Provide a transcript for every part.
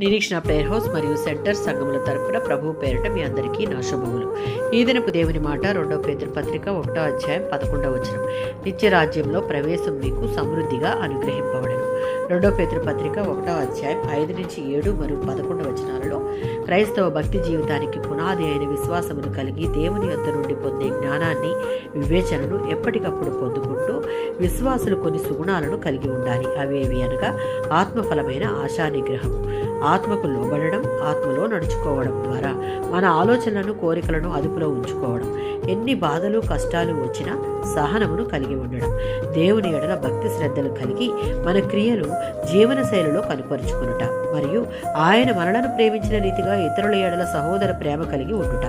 నిరీక్షణ prayer house మరియు centre సంఘముల తరపున ప్రభువు పేరిట మీ అందరికీ నా శుభములు. ఈ దినపు దేవుని మాట 2 పేతురు పత్రిక 1వ అధ్యాయం 11వ వచనం. నిత్య రాజ్యంలో ప్రవేశం మీకు సమృద్ధిగా అనుగ్రహింపబడెను. 2 పేతురు పత్రిక 1వ అధ్యాయం 5 నుంచి 7 మరియు 11 వచనాలలో క్రైస్తవ భక్తి జీవితానికి పునాది అయిన విశ్వాసమును కలిగి దేవుని యొద్ద నుండి పొందే జ్ఞానాన్ని, వివేచనను ఎప్పటికప్పుడు పొందుకుంటూ విశ్వాసులు కొన్ని సుగుణాలను కలిగి ఉండాలి. అవేవి అనగా ఆత్మఫలమైన ఆశా నిగ్రహము, ఆత్మకు లోబడడం, ఆత్మలో నడుచుకోవడం ద్వారా మన ఆలోచనలను, కోరికలను అదుపులో ఉంచుకోవడం, ఎన్ని బాధలు కష్టాలు వచ్చినా సహనమును కలిగి ఉండడం, దేవుని ఎడల భక్తి శ్రద్ధలు కలిగి మన క్రియలు జీవన శైలిలో కనుపరుచుకునుట, మరియు ఆయన మనలను ప్రేమించిన రీతిగా ఇతరుల ఎడల సహోదర ప్రేమ కలిగి ఉండుట.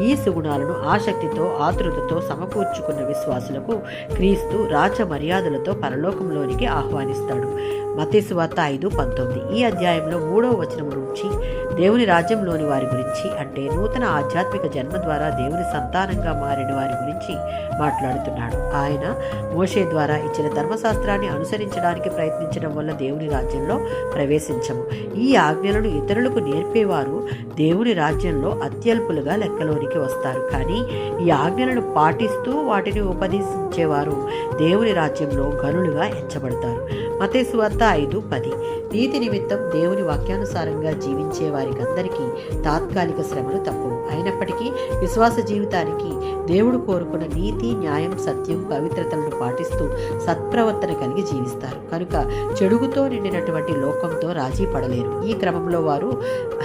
ఈ సుగుణాలను ఆసక్తితో, ఆతృతతో సమకూర్చుకున్న విశ్వాసులకు క్రీస్తు రాజ మర్యాదలతో పరలోకంలోనికి ఆహ్వానిస్తాడు. మత్తయి సువార్త 5:19. ఈ అధ్యాయంలో 3వ వచనం నుంచి దేవుని రాజ్యంలోని వారి గురించి, అంటే నూతన ఆధ్యాత్మిక జన్మ ద్వారా దేవుని సంతానంగా మారిన వారి గురించి మాట్లాడుతున్నాడు. ఆయన మోషే ద్వారా ఇచ్చిన ధర్మశాస్త్రాన్ని అనుసరించడానికి ప్రయత్నించడం వల్ల దేవుని రాజ్యంలో ప్రవేశించము. ఈ ఆజ్ఞలను ఇతరులకు నేర్పేవారు దేవుని రాజ్యంలో అత్యల్పులుగా లెక్కలోనికి వస్తారు. కానీ ఈ ఆజ్ఞలను పాటిస్తూ వాటిని ఉపదేశించేవారు దేవుని రాజ్యంలో గనులుగా ఎంచబడతారు. మత్తయి సువార్త 5:10. నీతి నిమిత్తం దేవుని వాక్యానుసారంగా జీవించే వారికందరికీ తాత్కాలిక శ్రమలు తప్పవు. అయినప్పటికీ విశ్వాస జీవితానికి దేవుడు కోరుకున్న నీతి, న్యాయం, సత్యం, పవిత్రతలను పాటిస్తూ సత్ప్రవర్తన కలిగి జీవిస్తారు. కనుక చెడుగుతో నిండినటువంటి లోకంతో రాజీ పడలేరు. ఈ క్రమంలో వారు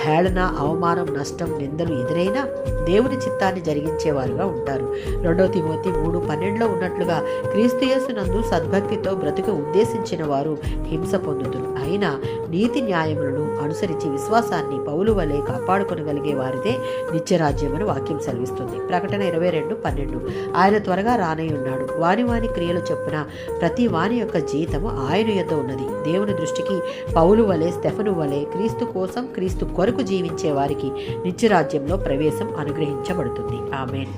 హేళన, అవమానం, నష్టం, నిందలు ఎదురైనా దేవుని చిత్తాన్ని జరిగించేవారుగా ఉంటారు. 2 తిమోతి 3:12లో ఉన్నట్లుగా క్రీస్తు యేసునందు సద్భక్తితో బ్రతుకు ఉద్దేశించిన వారు హింస పొందుతురు. అయినా నీతి న్యాయములను అనుసరించి విశ్వాసాన్ని పౌలు వలె కాపాడుకొనగలిగే వారిదే నిత్యరాజ్యమని వాక్యం సెలవిస్తుంది. ప్రకటన 22:12. ఆయన త్వరగా రానయ్యున్నాడు. వాని క్రియలు చొప్పున ప్రతి వాని యొక్క జీతము ఆయన యొద్ద ఉన్నది. దేవుని దృష్టికి పౌలు వలె, స్టెఫను వలె క్రీస్తు కోసం, క్రీస్తు కొరకు జీవించే వారికి నిత్యరాజ్యంలో ప్రవేశం అనుగ్రహించబడుతుంది. ఆమేన్.